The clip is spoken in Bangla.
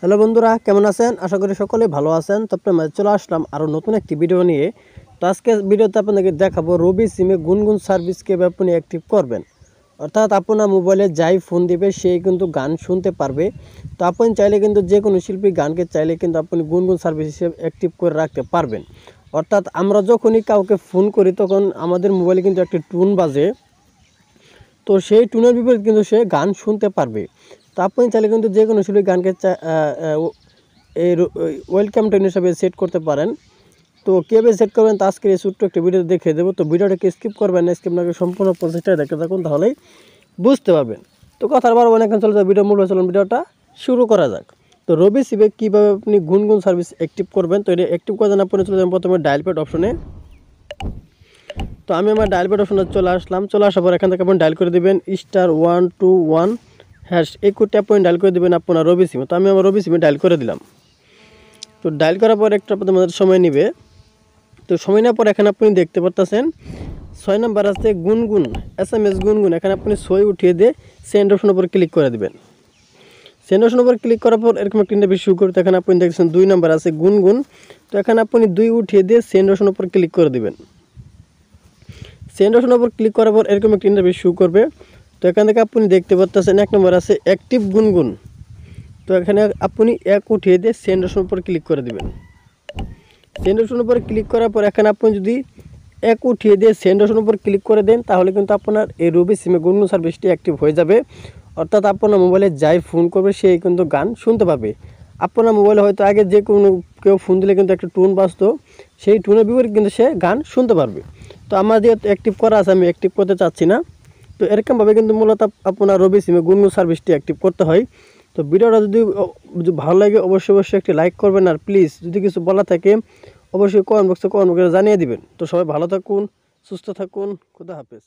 হ্যালো বন্ধুরা, কেমন আছেন? আশা করি সকলে ভালো আছেন। তো আপনার চলে আসলাম আরও নতুন একটি ভিডিও নিয়ে। তো আজকে ভিডিওতে আপনাদেরকে দেখাবো রবি সিমে গুনগুন সার্ভিস কীভাবে আপনি অ্যাক্টিভ করবেন। অর্থাৎ আপনার মোবাইলে যাই ফোন দিবে সেই কিন্তু গান শুনতে পারবে। তো আপনি চাইলে কিন্তু যে কোনো শিল্পী গানকে চাইলে কিন্তু আপনি গুনগুন সার্ভিস হিসেবে অ্যাক্টিভ করে রাখতে পারবেন। অর্থাৎ আমরা যখনই কাউকে ফোন করি তখন আমাদের মোবাইলে কিন্তু একটি টুন বাজে। তো সেই টুনের বিপরীত কিন্তু সে গান শুনতে পারবে। তো আপনি চাইলে কিন্তু যে কোনো শিল্পী গানকে এই ওয়েলকাম টোন হিসাবে সেট করতে পারেন। তো কীভাবে সেট করবেন তা আজকের এই ছোট্ট একটা ভিডিওতে দেখিয়ে দেবো। তো ভিডিওটাকে স্কিপ করবেন না, স্কিপ না করে সম্পূর্ণ প্রসেসটা দেখতে থাকুন, তাহলেই বুঝতে পারবেন। তো কথার বারবার অনেকক্ষণ চলে যায়, ভিডিও মূল চলুন ভিডিওটা শুরু করা যাক। তো রবি সিমে কীভাবে আপনি গুনগুন সার্ভিস অ্যাক্টিভ করবেন। তো এটা অ্যাক্টিভ করার জন্য আপনি চলে যাবেন প্রথমে ডায়াল প্যাড অপশনে। তো আমি আমার ডায়াল প্যাড অপশনে চলে আসলাম। চলে আসার পর এখান থেকে আপনি ডায়াল করে দেবেন *121# এই কোডটা আপনি ডায়াল করে দেবেন আপনার রবি সিমে। তো আমি আমার রবি সিমে ডায়াল করে দিলাম। তো ডায়াল করার পর একটা আপনাদের সময় নেবে। তো সময় নেওয়ার পর এখানে আপনি দেখতে পাচ্ছেন 6 নাম্বার আছে গুনগুন SMS গুনগুন। এখানে আপনি 6 উঠিয়ে দিয়ে সেন্ড অপশনের উপর ক্লিক করে দেবেন। সেন্ড অপশনের উপর ক্লিক করার পর এরকম একটা ইন্টারভিউ শুরু করতে এখানে আপনি দেখছেন 2 নাম্বার আছে গুনগুন। তো এখানে আপনি 2 উঠিয়ে দিয়ে সেন্ড অপশনের উপর ক্লিক করে দেবেন। সেন্ড অপশনের উপর ক্লিক করার পর এরকম একটা ইন্টারভিউ শুরু করবে। তো এখান থেকে আপনি দেখতে পাচ্ছেন 1 নম্বর আছে অ্যাক্টিভ গুনগুন। তো এখানে আপনি 1 উঠিয়ে দিয়ে সেন্ড অপশনের উপর ক্লিক করে দেবেন। সেন্ড অপশনের উপর ক্লিক করার পর এখানে আপনি যদি 1 উঠিয়ে দিয়ে সেন্ড অপশনের উপর ক্লিক করে দেন তাহলে কিন্তু আপনার এই রবি সিমে গুনগুন সার্ভিসটি অ্যাক্টিভ হয়ে যাবে। অর্থাৎ আপনার মোবাইলে যাই ফোন করবে সেই কিন্তু গান শুনতে পাবে। আপনার মোবাইলে হয়তো আগে যে কোনো কেউ ফোন দিলে কিন্তু একটা টুন বাজতো, সেই টুনের বিপরীত কিন্তু সে গান শুনতে পারবে। তো আমার যেহেতু অ্যাক্টিভ করা আছে আমি অ্যাক্টিভ করতে চাচ্ছি না। তো এরকমভাবে কিন্তু মূলত আপনার রবি সিমে গুনগুন সার্ভিসটি অ্যাক্টিভ করতে হয়। তো ভিডিওটা যদি ভালো লাগে অবশ্যই একটি লাইক করবেন, আর প্লিজ যদি কিছু বলা থাকে অবশ্যই কমেন্ট বক্সে জানিয়ে দিবেন। তো সবাই ভালো থাকুন, সুস্থ থাকুন, খোদা হাফেজ।